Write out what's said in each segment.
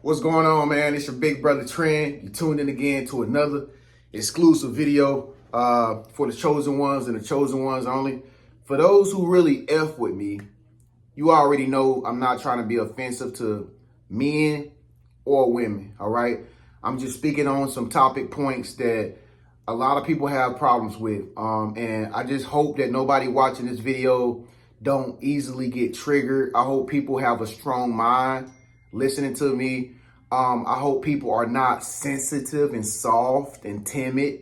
What's going on, man? It's your big brother Tren. You tuned in again to another exclusive video for the chosen ones and the chosen ones only. For those who really F with me, you already know I'm not trying to be offensive to men or women, all right? I'm just speaking on some topic points that a lot of people have problems with. And I just hope that nobody watching this video don't easily get triggered. I hope people have a strong mind listening to me. I hope people are not sensitive and soft and timid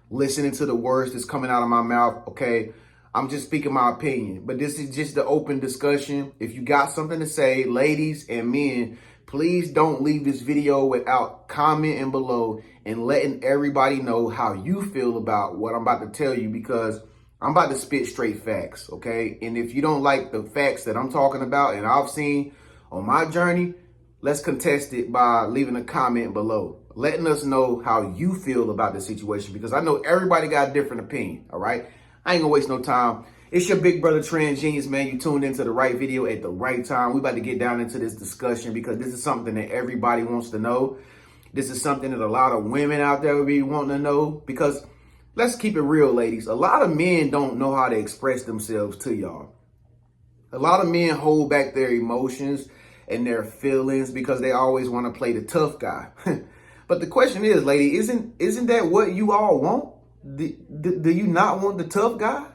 listening to the words that's coming out of my mouth, okay? I'm just speaking my opinion, but this is just the open discussion. If you got something to say, ladies and men, please don't leave this video without commenting below and letting everybody know how you feel about what I'm about to tell you, because I'm about to spit straight facts, okay? And if you don't like the facts that I'm talking about and I've seen on my journey, let's contest it by leaving a comment below, letting us know how you feel about the situation, because I know everybody got a different opinion, all right? I ain't gonna waste no time. It's your big brother Trend Genius, man. You tuned into the right video at the right time. We about to get down into this discussion because this is something that everybody wants to know. This is something that a lot of women out there will be wanting to know, because let's keep it real, ladies. A lot of men don't know how to express themselves to y'all. A lot of men hold back their emotions and their feelings because they always want to play the tough guy. But the question is, lady, isn't that what you all want? Do you not want the tough guy?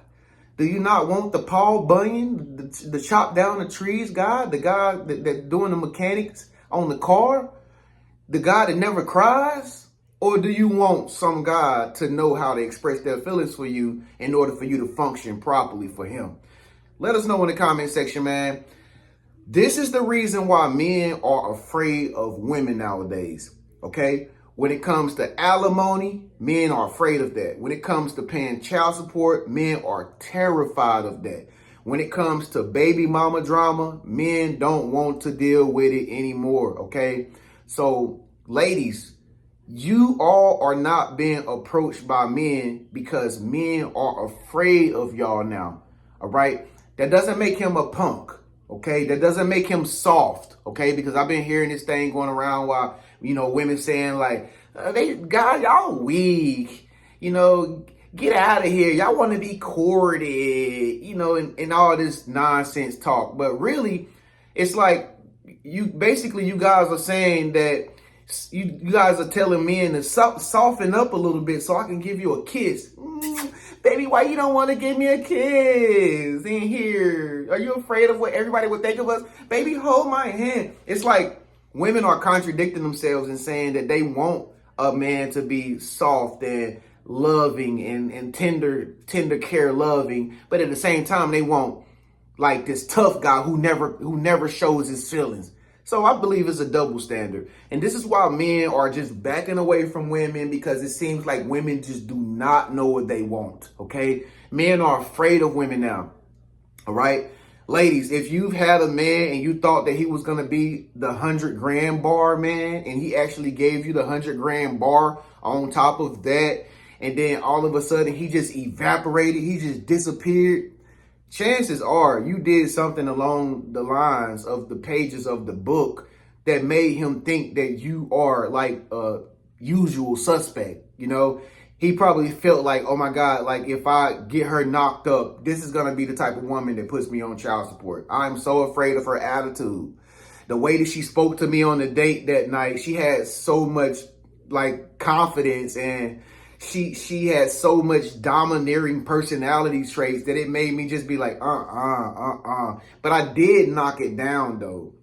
Do you not want the Paul Bunyan, the chop down the trees guy, the guy that doing the mechanics on the car, the guy that never cries? Or do you want some guy to know how to express their feelings for you in order for you to function properly for him? Let us know in the comment section, man. This is the reason why men are afraid of women nowadays, okay? When it comes to alimony, men are afraid of that. When it comes to paying child support, men are terrified of that. When it comes to baby mama drama, men don't want to deal with it anymore, okay? So, ladies, you all are not being approached by men because men are afraid of y'all now, all right? That doesn't make him a punk. Okay, that doesn't make him soft, okay? Because I've been hearing this thing going around while, women saying like, God, y'all weak, get out of here. Y'all want to be courted, and all this nonsense talk. But really, it's like you guys are saying that you guys are telling men to soften up a little bit so I can give you a kiss. Baby, why you don't want to give me a kiss in here? Are you afraid of what everybody would think of us? Baby, hold my hand. It's like women are contradicting themselves and saying that they want a man to be soft and loving and tender care loving, but at the same time they want like this tough guy who never shows his feelings. So I believe it's a double standard. And this is why men are just backing away from women, because it seems like women just do not know what they want, okay? Men are afraid of women now, all right? Ladies, if you've had a man and you thought that he was going to be the 100-grand bar man, and he actually gave you the 100-grand bar on top of that, and then all of a sudden he just evaporated, he just disappeared, chances are you did something along the lines of the pages of the book that made him think that you are like a usual suspect. He probably felt like, oh my God, like if I get her knocked up, this is going to be the type of woman that puts me on child support. I'm so afraid of her attitude. The way that she spoke to me on the date that night, she had so much like confidence, and she had so much domineering personality traits that it made me just be like, But I did knock it down though.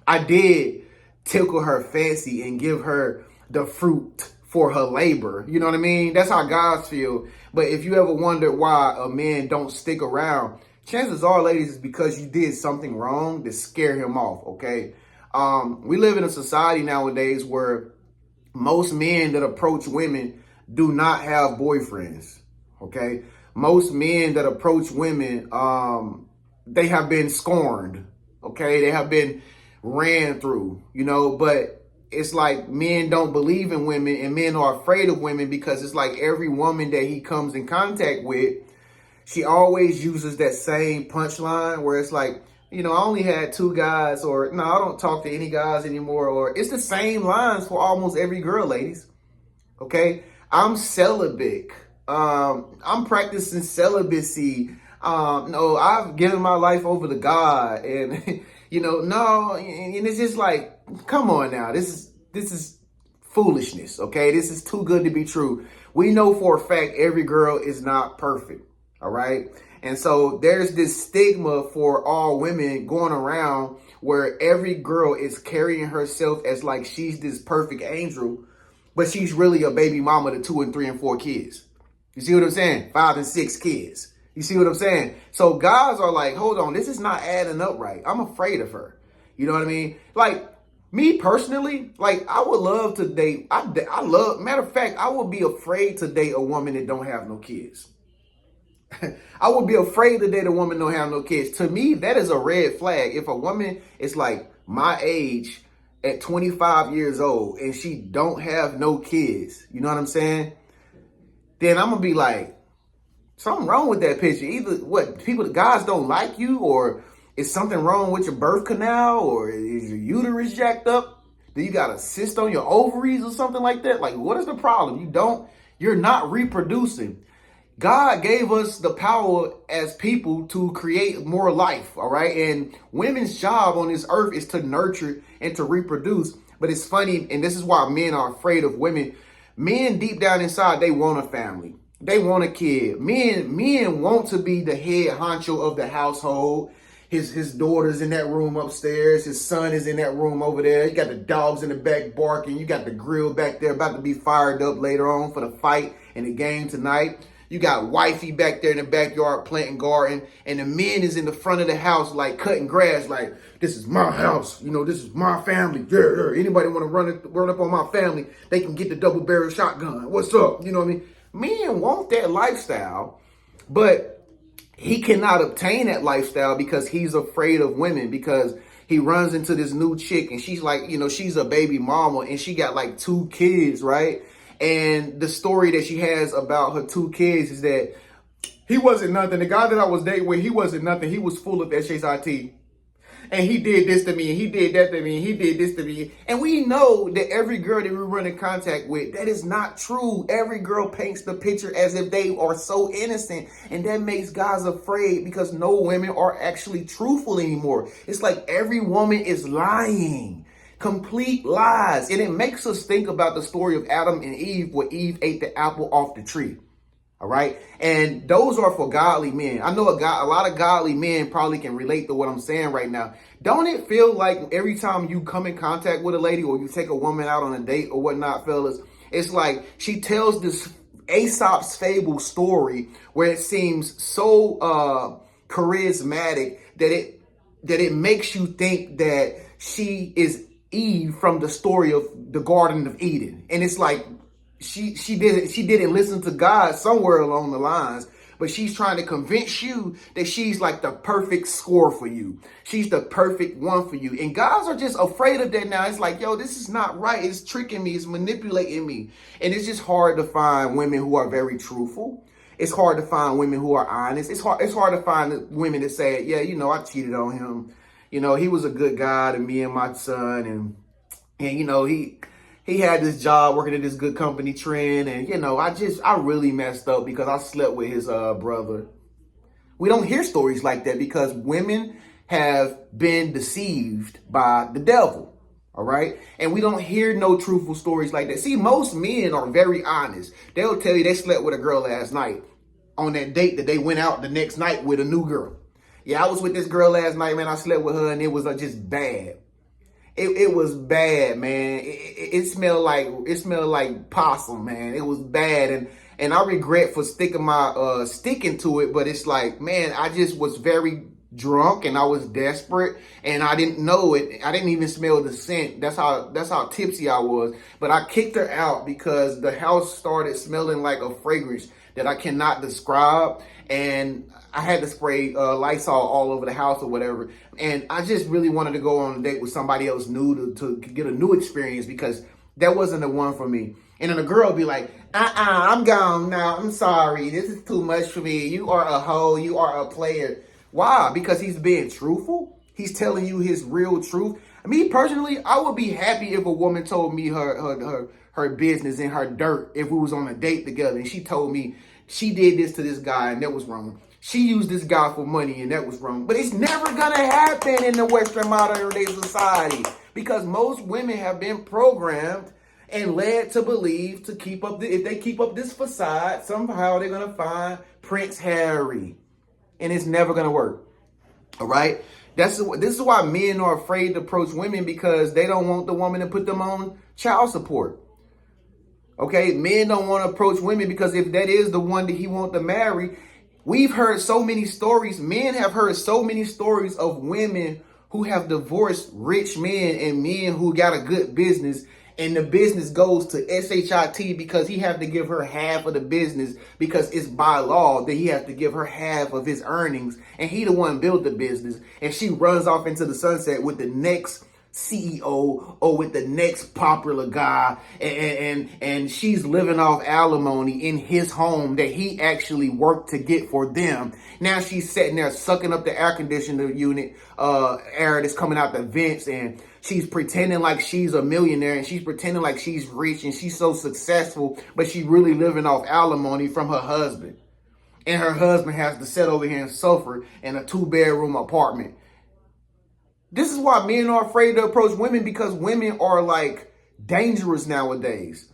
I did tickle her fancy and give her the fruit for her labor. You know what I mean? That's how guys feel. But if you ever wonder why a man don't stick around, chances are, ladies, it's because you did something wrong to scare him off, okay? We live in a society nowadays where most men that approach women do not have boyfriends, okay? Most men that approach women, they have been scorned, okay? They have been ran through, but it's like men don't believe in women, and men are afraid of women because it's like every woman that he comes in contact with, she always uses that same punchline where it's like, I only had two guys, or no, I don't talk to any guys anymore, or it's the same lines for almost every girl, ladies. Okay, I'm celibate. I'm practicing celibacy. No, I've given my life over to God, and no, and it's just like, come on now, this is foolishness. Okay, this is too good to be true. We know for a fact every girl is not perfect. All right. And so there's this stigma for all women going around where every girl is carrying herself as like she's this perfect angel, but she's really a baby mama to 2 and 3 and 4 kids. You see what I'm saying? 5 and 6 kids. You see what I'm saying? So guys are like, hold on, this is not adding up right. I'm afraid of her. You know what I mean? Like, me personally, like, I would love to date. Matter of fact, I would be afraid to date a woman that don't have no kids. I would be afraid to date a woman that don't have no kids. To me, that is a red flag. If a woman is like my age at 25 years old and she don't have no kids, you know what I'm saying? Then I'm gonna be like, something wrong with that picture. Either guys don't like you, or is something wrong with your birth canal, or is your uterus jacked up? Do you got a cyst on your ovaries or something like that? Like, what is the problem? You're not reproducing. God gave us the power as people to create more life, all right? And women's job on this earth is to nurture and to reproduce. But it's funny, and this is why men are afraid of women. Men deep down inside, they want a family. They want a kid. Men want to be the head honcho of the household. His daughter's in that room upstairs. His son is in that room over there. You got the dogs in the back barking. You got the grill back there about to be fired up later on for the fight and the game tonight. You got wifey back there in the backyard planting garden, and the men is in the front of the house like cutting grass, like, this is my house, this is my family. Yeah. Anybody want to run up on my family, they can get the double barrel shotgun. What's up? You know what I mean? Men want that lifestyle, but he cannot obtain that lifestyle because he's afraid of women, because he runs into this new chick and she's like, she's a baby mama and she got like 2 kids, right? And the story that she has about her 2 kids is that he wasn't nothing. The guy that I was dating with, he wasn't nothing. He was full of SHIT. And he did this to me, and he did that to me, and he did this to me. And we know that every girl that we run in contact with, that is not true. Every girl paints the picture as if they are so innocent. And that makes guys afraid because no women are actually truthful anymore. It's like every woman is lying. Complete lies. And it makes us think about the story of Adam and Eve, where Eve ate the apple off the tree. All right. And those are for godly men. I know a lot of godly men probably can relate to what I'm saying right now. Don't it feel like every time you come in contact with a lady or you take a woman out on a date or whatnot, fellas, it's like she tells this Aesop's fable story where it seems so charismatic that it makes you think that she is Eve from the story of the Garden of Eden. And it's like, she didn't listen to God somewhere along the lines, but she's trying to convince you that she's like the perfect score for you. She's the perfect one for you. And guys are just afraid of that now. It's like, yo, this is not right. It's tricking me. It's manipulating me. And it's just hard to find women who are very truthful. It's hard to find women who are honest. It's hard to find women that say, yeah, I cheated on him. He was a good guy to me and my son. And he had this job working at this good company, Tren, and I really messed up because I slept with his brother. We don't hear stories like that because women have been deceived by the devil, all right? And we don't hear no truthful stories like that. See, most men are very honest. They'll tell you they slept with a girl last night on that date that they went out the next night with a new girl. Yeah, I was with this girl last night, man. I slept with her and it was just bad. It was bad, man. It smelled like possum, man. It was bad, and I regret for sticking to it. But it's like, man, I just was very drunk and I was desperate and I didn't know it. I didn't even smell the scent. That's how tipsy I was. But I kicked her out because the house started smelling like a fragrance that I cannot describe, and I had to spray Lysol all over the house or whatever. And I just really wanted to go on a date with somebody else new to get a new experience because that wasn't the one for me. And then the girl would be like, I'm gone now. I'm sorry. This is too much for me. You are a hoe. You are a player. Why? Because he's being truthful? He's telling you his real truth. Me personally, I would be happy if a woman told me her business and her dirt if we was on a date together and she told me she did this to this guy and that was wrong. She used this guy for money and that was wrong. But it's never gonna happen in the Western modern day society because most women have been programmed and led to believe to keep up if they keep up this facade, somehow they're gonna find Prince Harry. And it's never gonna work. All right? This is why men are afraid to approach women because they don't want the woman to put them on child support. Okay, men don't want to approach women because if that is the one that he wants to marry, we've heard so many stories. Men have heard so many stories of women who have divorced rich men and men who got a good business. And the business goes to SHIT because he have to give her half of the business because it's by law that he has to give her half of his earnings. And he the one built the business. And she runs off into the sunset with the next CEO or with the next popular guy. And she's living off alimony in his home that he actually worked to get for them. Now she's sitting there sucking up the air conditioner unit, air that's coming out the vents, and she's pretending like she's a millionaire and she's pretending like she's rich and she's so successful, but she's really living off alimony from her husband. And her husband has to sit over here and suffer in a 2-bedroom apartment. This is why men are afraid to approach women because women are like dangerous nowadays.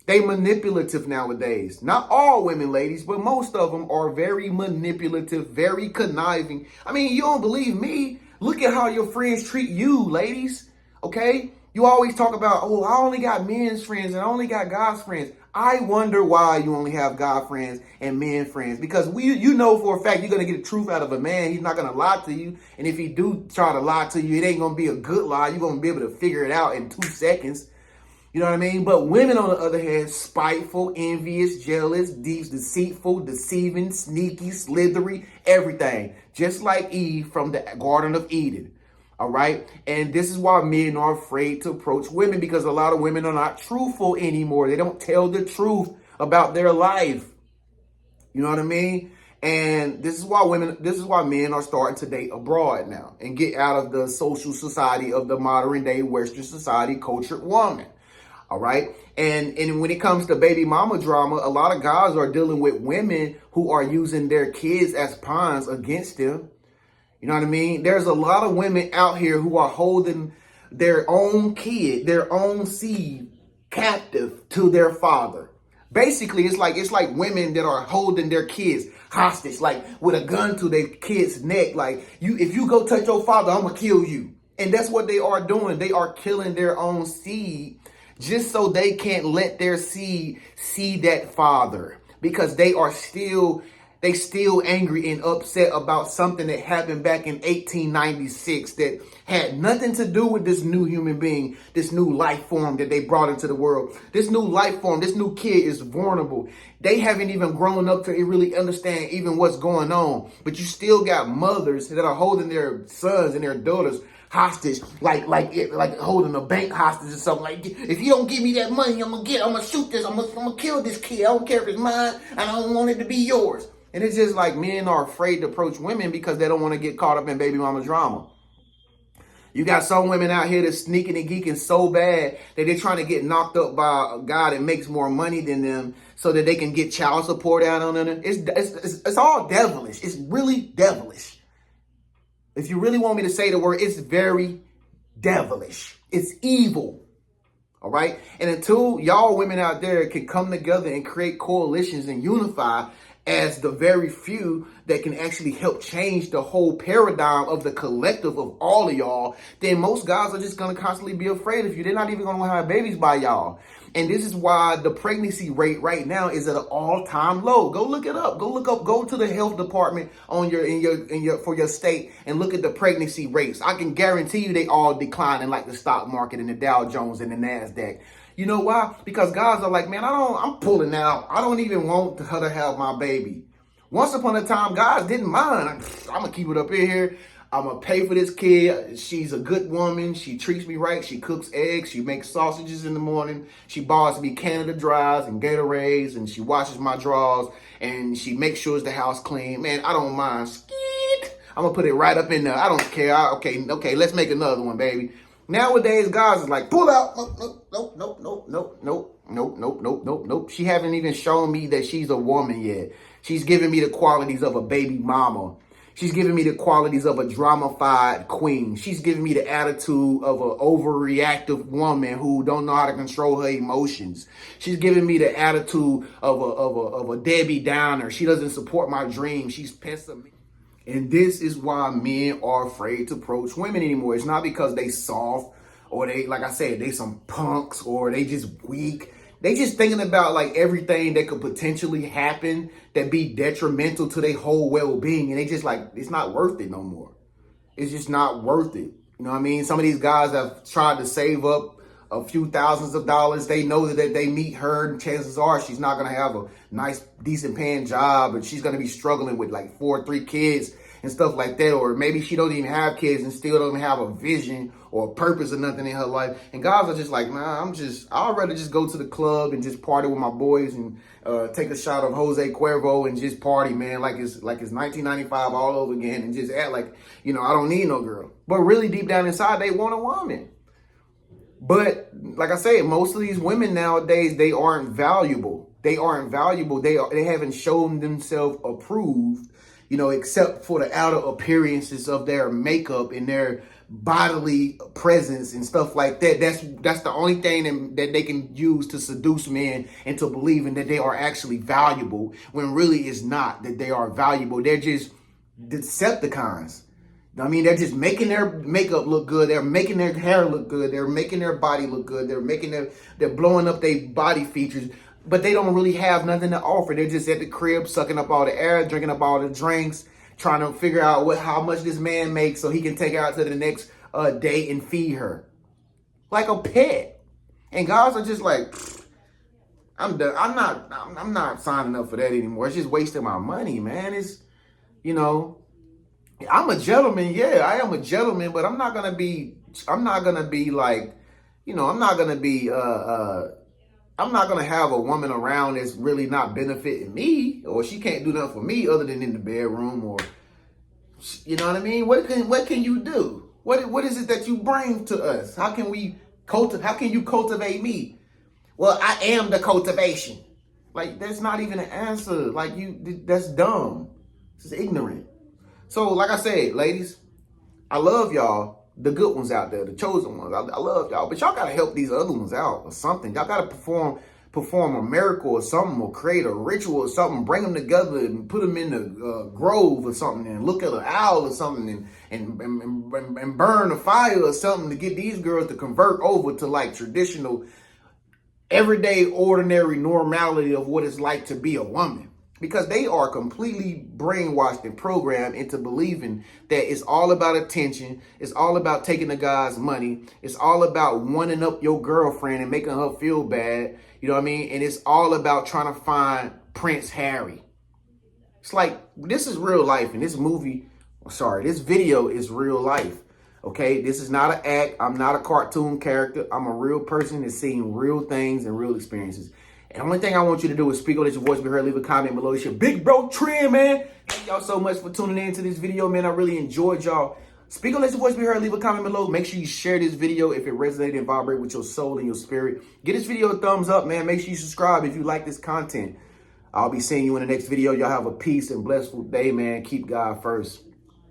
They manipulative nowadays. Not all women, ladies, but most of them are very manipulative, very conniving. I mean, you don't believe me? Look at how your friends treat you, ladies. Okay? You always talk about, oh, I only got men's friends and I only got guys' friends. I wonder why you only have guy friends and men friends. Because you know for a fact you're going to get the truth out of a man. He's not going to lie to you. And if he do try to lie to you, it ain't going to be a good lie. You're going to be able to figure it out in 2 seconds. You know what I mean? But women, on the other hand, spiteful, envious, jealous, deceitful, deceiving, sneaky, slithery, everything. Just like Eve from the Garden of Eden. All right? And this is why men are afraid to approach women because a lot of women are not truthful anymore. They don't tell the truth about their life. You know what I mean? And this is why men are starting to date abroad now and get out of the social society of the modern day Western society cultured woman. All right. And when it comes to baby mama drama, a lot of guys are dealing with women who are using their kids as pawns against them. You know what I mean? There's a lot of women out here who are holding their own kid, their own seed captive to their father. Basically, it's like women that are holding their kids hostage, like with a gun to their kid's neck. Like, if you go touch your father, I'm going to kill you. And that's what they are doing. They are killing their own seed just so they can't let their seed see that father because they still angry and upset about something that happened back in 1896 that had nothing to do with this new human being, this new life form that they brought into the world. This new life form, this new kid is vulnerable. They haven't even grown up to really understand even what's going on. But you still got mothers that are holding their sons and their daughters hostage, like holding a bank hostage or something. Like, if you don't give me that money, I'm gonna shoot this, I'm gonna kill this kid. I don't care if it's mine, and I don't want it to be yours. And it's just like men are afraid to approach women because they don't want to get caught up in baby mama drama. You got some women out here that's sneaking and geeking so bad that they're trying to get knocked up by a guy that makes more money than them so that they can get child support out on them. It's all devilish. It's really devilish. If you really want me to say the word, it's very devilish. It's evil. All right. And until y'all women out there can come together and create coalitions and unify as the very few that can actually help change the whole paradigm of the collective of all of y'all, then most guys are just going to constantly be afraid of you. They're not even going to have babies by y'all. And this is why the pregnancy rate right now is at an all-time low. Go look it up. Go to the health department for your state and look at the pregnancy rates. I can guarantee you they all declining like the stock market and the Dow Jones and the NASDAQ. You know why? Because guys are like, man, I'm pulling out. I don't even want her to have my baby. Once upon a time, guys didn't mind. I'm going to keep it up in here. I'm going to pay for this kid. She's a good woman. She treats me right. She cooks eggs. She makes sausages in the morning. She buys me Canada Dries and Gatorades, and she washes my drawers, and she makes sure the house clean. Man, I don't mind. I'm gonna put it right up in there. I don't care. Okay, let's make another one, baby. Nowadays, guys is like, pull out. Nope. She haven't even shown me that she's a woman yet. She's giving me the qualities of a baby mama. She's giving me the qualities of a drama-fied queen. She's giving me the attitude of an overreactive woman who don't know how to control her emotions. She's giving me the attitude of a Debbie Downer. She doesn't support my dreams. She's pessimistic. And this is why men are afraid to approach women anymore. It's not because they soft or they, like I said, they some punks or they just weak. They just thinking about like everything that could potentially happen that be detrimental to their whole well-being. And they just like, it's not worth it no more. It's just not worth it. You know what I mean? Some of these guys have tried to save up a few thousands of dollars. They know that they meet her, and chances are she's not going to have a nice, decent paying job, and she's going to be struggling with like 4 or 3 kids and stuff like that. Or maybe she don't even have kids and still don't have a vision or a purpose or nothing in her life. And guys are just like, nah, I'd rather just go to the club and just party with my boys and take a shot of Jose Cuervo and just party, man, like it's 1995 all over again, and just act like, you know, I don't need no girl. But really deep down inside, they want a woman. But like I said, most of these women nowadays, they aren't valuable. They haven't shown themselves approved, you know, except for the outer appearances of their makeup and their bodily presence and stuff like that. That's the only thing that they can use to seduce men into believing that they are actually valuable, when really it's not that they are valuable. They're just Decepticons. I mean, they're just making their makeup look good. They're making their hair look good. They're making their body look good. They're blowing up their body features, but they don't really have nothing to offer. They're just at the crib, sucking up all the air, drinking up all the drinks, trying to figure out how much this man makes so he can take her out to the next date and feed her like a pet. And guys are just like, I'm done. I'm not signing up for that anymore. It's just wasting my money, man. It's, you know, I'm a gentleman. Yeah, I am a gentleman, but I'm not gonna be like, you know, I'm not gonna have a woman around that's really not benefiting me, or she can't do nothing for me other than in the bedroom, or, you know what I mean? What can you do? What is it that you bring to us? How can you cultivate me? Well, I am the cultivation. Like, that's not even an answer. Like, that's dumb. It's ignorant. So, like I said, ladies, I love y'all, the good ones out there, the chosen ones. I love y'all, but y'all gotta help these other ones out or something. Y'all gotta perform a miracle or something, or create a ritual or something. Bring them together and put them in the grove or something, and look at an owl or something, and burn a fire or something to get these girls to convert over to like traditional, everyday, ordinary normality of what it's like to be a woman. Because they are completely brainwashed and programmed into believing that it's all about attention. It's all about taking the guy's money. It's all about one-ing up your girlfriend and making her feel bad. You know what I mean? And it's all about trying to find Prince Harry. It's like, this is real life. And this video is real life. Okay? This is not an act. I'm not a cartoon character. I'm a real person that's seeing real things and real experiences. And the only thing I want you to do is speak on this, your voice be heard, leave a comment below. It's your Big Bro Tren, man. Thank y'all so much for tuning in to this video, man. I really enjoyed y'all. Speak on this, your voice be heard, leave a comment below. Make sure you share this video if it resonated and vibrated with your soul and your spirit. Give this video a thumbs up, man. Make sure you subscribe if you like this content. I'll be seeing you in the next video. Y'all have a peace and blissful day, man. Keep God first.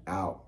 Out.